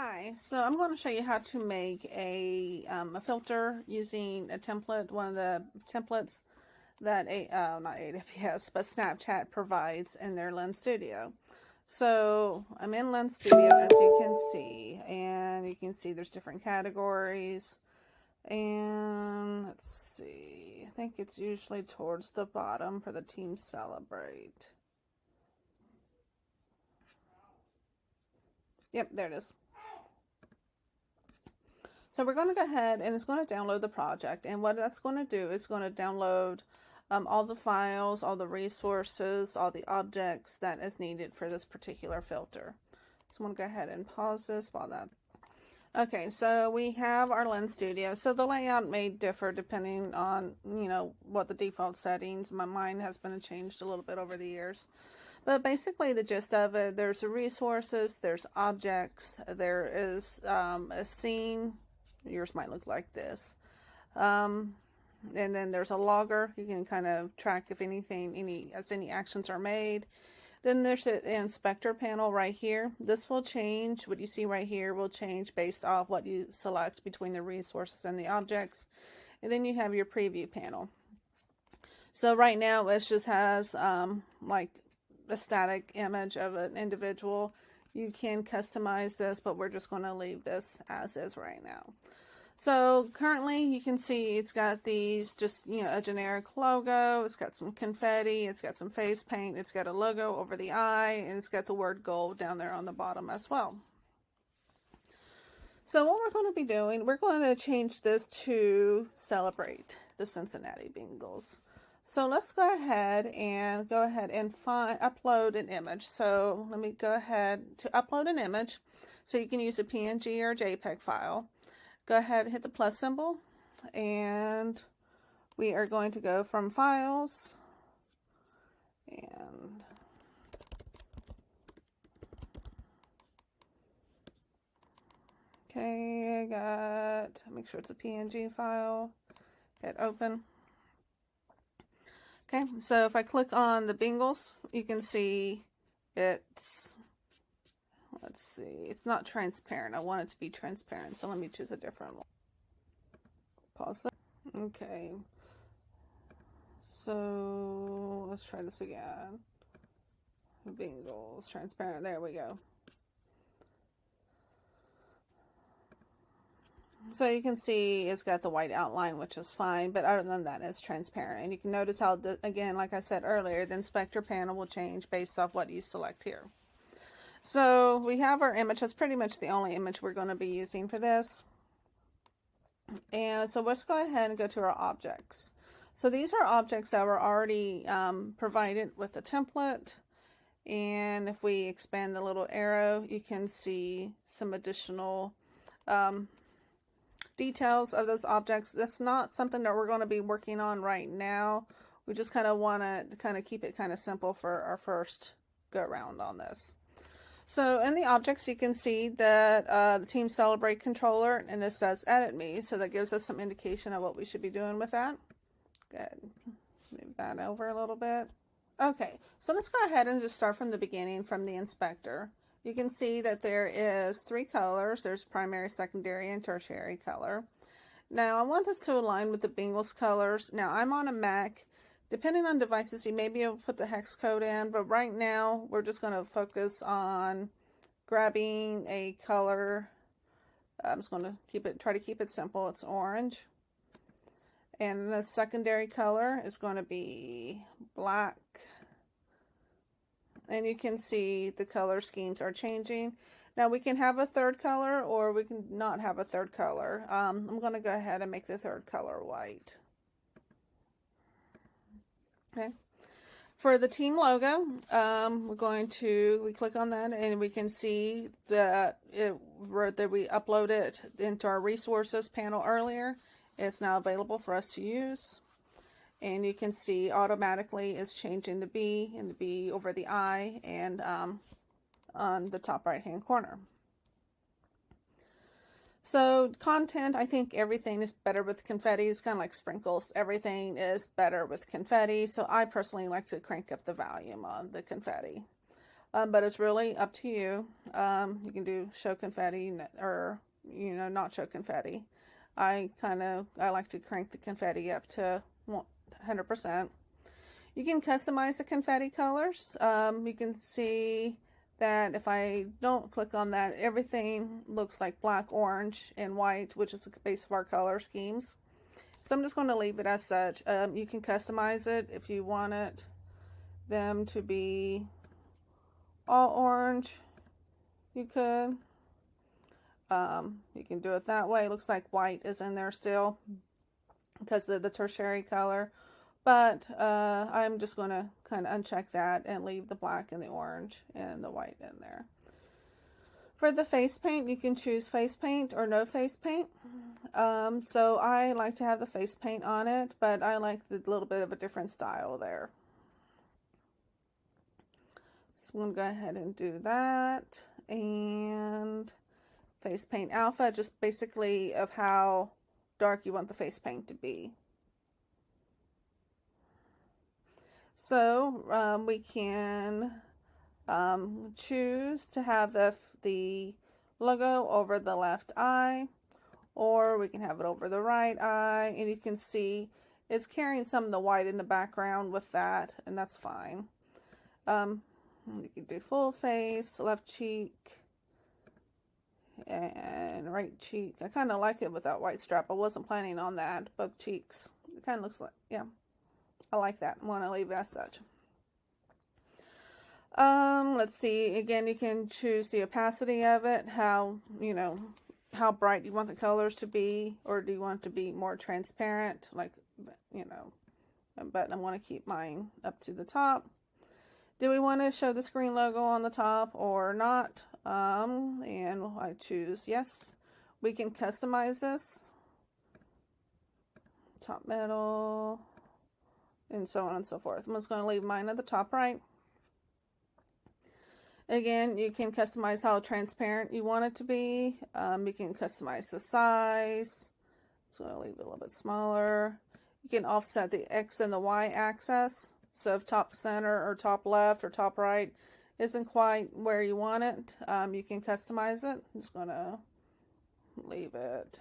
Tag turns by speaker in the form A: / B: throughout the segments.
A: Hi, so I'm going to show you how to make a filter using a template, one of the templates that not AWS, but Snapchat provides in their Lens Studio. So I'm in Lens Studio, as you can see, and you can see there's different categories. And let's see, I think it's usually towards the bottom for the Team Celebrate. Yep, there it is. So we're going to go ahead and it's going to download the project, and what that's going to do is going to download all the files, all the resources, all the objects that is needed for this particular filter. So I'm going to go ahead and pause this while that. Okay, so we have our Lens Studio. So the layout may differ depending on, what the default settings. Mine has been changed a little bit over the years. But basically the gist of it, there's resources, there's objects, there is a scene. Yours might look like this. And then there's a logger. You can kind of track if any actions are made. Then there's an inspector panel right here. This will change. What you see right here will change based off what you select between the resources and the objects. And then you have your preview panel. So right now it just has like a static image of an individual. You can customize this, but we're just going to leave this as is right now. So currently you can see it's got these just, a generic logo. It's got some confetti. It's got some face paint. It's got a logo over the eye, and it's got the word gold down there on the bottom as well. So what we're going to be doing, we're going to change this to celebrate the Cincinnati Bengals. So let's go ahead and upload an image. So let me go ahead to upload an image. So you can use a PNG or a JPEG file. Go ahead and hit the plus symbol, and we are going to go from files, and okay, make sure it's a PNG file, hit open. Okay, so if I click on the Bengals, you can see it's, let's see, it's not transparent. I want it to be transparent, so let me choose a different one. Pause that. Okay, so let's try this again. Bengals, transparent, there we go. So you can see it's got the white outline, which is fine, but other than that, it's transparent. And you can notice how, again, like I said earlier, the inspector panel will change based off what you select here. So we have our image. That's pretty much the only image we're going to be using for this. And so let's go ahead and go to our objects. So these are objects that were already provided with the template. And if we expand the little arrow, you can see some additional details of those objects. That's not something that we're going to be working on right now. We just kind of want to keep it kind of simple for our first go around on this. So in the objects, you can see that the Team Celebrate controller, and it says Edit Me, so that gives us some indication of what we should be doing with that. Good. Move that over a little bit. Okay, so let's go ahead and just start from the beginning, from the inspector. You can see that there is 3 colors. There's primary, secondary, and tertiary color. Now I want this to align with the Bengals colors. Now I'm on a Mac. Depending on devices, you may be able to put the hex code in, but right now we're just going to focus on grabbing a color. I'm just going to try to keep it simple. It's orange. And the secondary color is going to be black. And you can see the color schemes are changing. Now we can have a third color, or we can not have a third color. I'm going to go ahead and make the third color white. Okay. For the team logo, we click on that, and we can see that we uploaded it into our resources panel earlier. It's now available for us to use. And you can see automatically it's changing the B and the B over the I and on the top right hand corner. So content, I think everything is better with confetti. It's kind of like sprinkles. Everything is better with confetti. So I personally like to crank up the volume on the confetti. but it's really up to you. You can do show confetti or, not show confetti. I like to crank the confetti up to 100%. You can customize the confetti colors. You can see that if I don't click on that, everything looks like black, orange, and white, which is the base of our color schemes. So I'm just going to leave it as such. You can customize it if you want them to be all orange. You could. You can do it that way. It looks like white is in there still because of the tertiary color. But I'm just going to kind of uncheck that and leave the black and the orange and the white in there. For the face paint, you can choose face paint or no face paint. So I like to have the face paint on it, but I like the little bit of a different style there. So I'm going to go ahead and do that. And face paint alpha, just basically of how dark you want the face paint to be. So we can choose to have the logo over the left eye, or we can have it over the right eye, and you can see it's carrying some of the white in the background with that, and that's fine. You can do full face, left cheek, and right cheek. I kind of like it with that white strap. I wasn't planning on that. Both cheeks. It kind of looks like, yeah, I like that. I want to leave it as such. Let's see. Again, you can choose the opacity of it, how bright you want the colors to be, or do you want it to be more transparent, like, but I want to keep mine up to the top. Do we want to show the screen logo on the top or not? And I choose yes. We can customize this. Top middle, and so on and so forth. I'm just going to leave mine at the top right. Again, you can customize how transparent you want it to be. You can customize the size. So I'll leave it a little bit smaller. You can offset the X and the Y axis. So if top center or top left or top right isn't quite where you want it, you can customize it. I'm just going to leave it.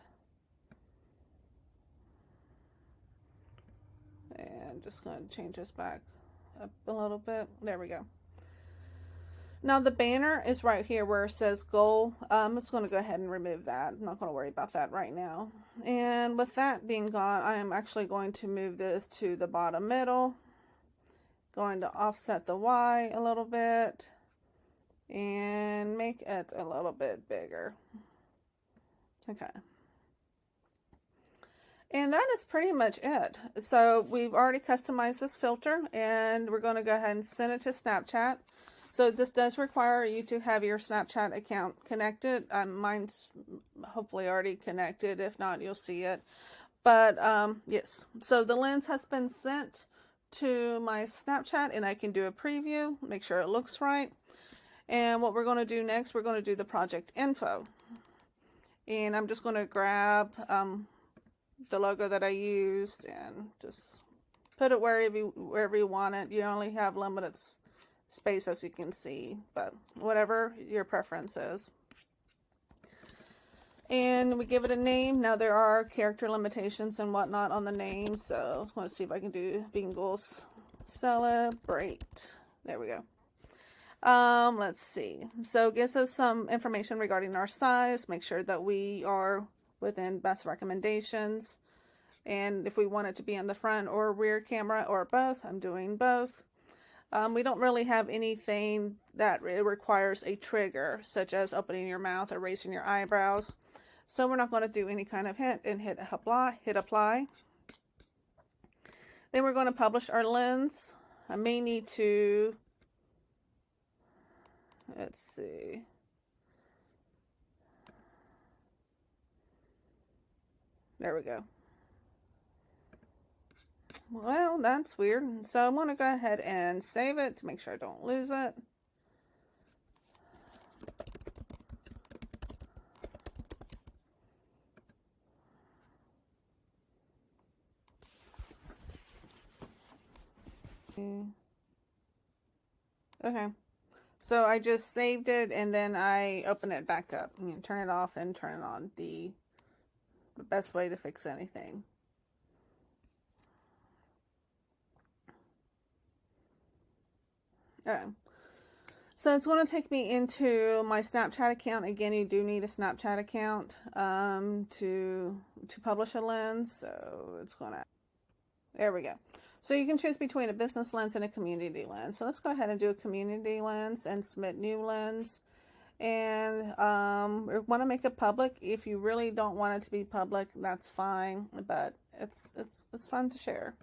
A: And just going to change this back up a little bit. There we go. Now the banner is right here where it says goal. I'm just going to go ahead and remove that. I'm not going to worry about that right now. And with that being gone, I am actually going to move this to the bottom middle. Going to offset the Y a little bit and make it a little bit bigger. Okay. And that is pretty much it. So we've already customized this filter, and we're going to go ahead and send it to Snapchat. So this does require you to have your Snapchat account connected. Mine's hopefully already connected. If not, you'll see it. But yes, so the lens has been sent to my Snapchat, and I can do a preview, make sure it looks right. And what we're going to do next, we're going to do the project info. And I'm just going to grab the logo that I used and just put it wherever you want it. You only have limited space, as you can see, but whatever your preference is. And we give it a name. Now there are character limitations and whatnot on the name, so I want to see if I can do Bingles Celebrate. There we go. Let's see. So it gives us some information regarding our size. Make sure that we are within best recommendations. And if we want it to be on the front or rear camera or both, I'm doing both. We don't really have anything that requires a trigger, such as opening your mouth or raising your eyebrows. So we're not going to do any kind of hint and hit apply. Then we're going to publish our lens. I may need to, let's see. There we go. Well, that's weird. So I'm going to go ahead and save it to make sure I don't lose it. Okay. So I just saved it and then I open it back up. You know, turn it off and turn it on. The best way to fix anything. Okay. So it's going to take me into my Snapchat account. Again, you do need a Snapchat account to publish a lens. So it's going to, there we go. So you can choose between a business lens and a community lens. So let's go ahead and do a community lens and submit new lens. And we want to make it public. If you really don't want it to be public, that's fine. But it's fun to share.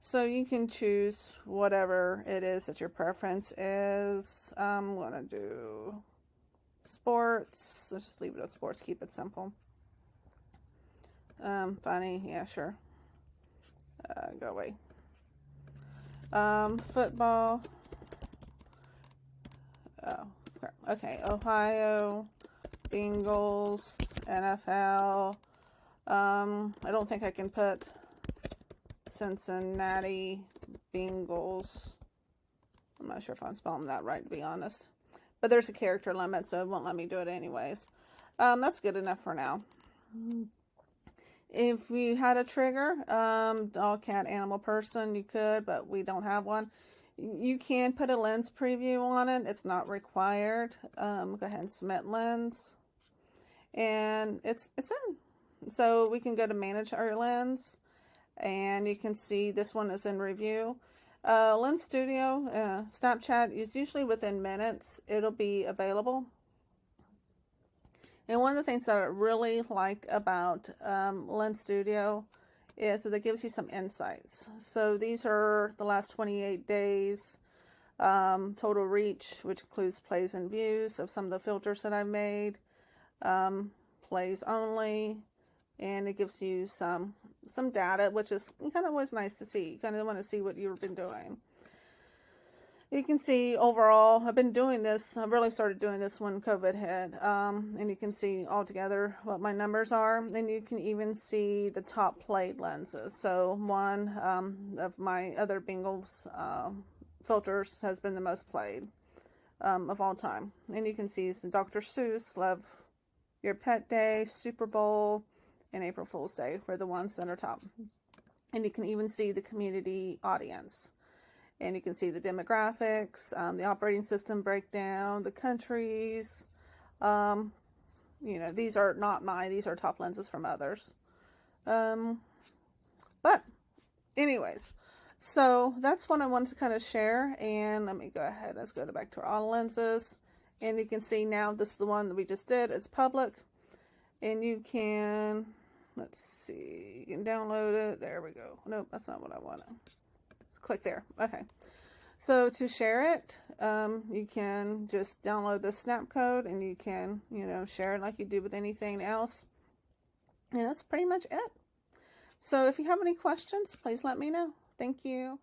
A: So you can choose whatever it is that your preference is. I'm going to do sports. Let's just leave it at sports. Keep it simple. Funny. Yeah, sure. Go away. Football. Oh, okay. Ohio, Bengals, NFL. I don't think I can put Cincinnati Bengals. I'm not sure if I'm spelling that right, to be honest. But there's a character limit, so it won't let me do it anyways. That's good enough for now. If you had a trigger, dog, cat, animal, person, you could, but we don't have one. You can put a lens preview on it. It's not required. Go ahead and submit lens. And it's in. So we can go to manage our lens. And you can see this one is in review. Lens Studio, Snapchat is usually within minutes. It'll be available. And one of the things that I really like about Lens Studio is that it gives you some insights. So these are the last 28 days total reach, which includes plays and views of some of the filters that I've made, plays only, and it gives you some data, which is kind of always nice to see. You kind of want to see what you've been doing. You can see overall, I've been doing this, I really started doing this when COVID hit, and you can see altogether what my numbers are, and you can even see the top played lenses. So one of my other Bengals filters has been the most played of all time. And you can see Dr. Seuss, Love Your Pet Day, Super Bowl, and April Fool's Day were the ones that are top. And you can even see the community audience. And you can see the demographics, the operating system breakdown, the countries. You know, these are not mine. These are top lenses from others. But anyways, so that's what I wanted to kind of share. And let me go ahead. Let's go back to our auto lenses. And you can see now this is the one that we just did. It's public. And you can, let's see, you can download it. There we go. Nope, that's not what I wanted. Click there. Okay. So to share it, you can just download the snap code and you can, you know, share it like you do with anything else. And that's pretty much it. So if you have any questions, please let me know. Thank you.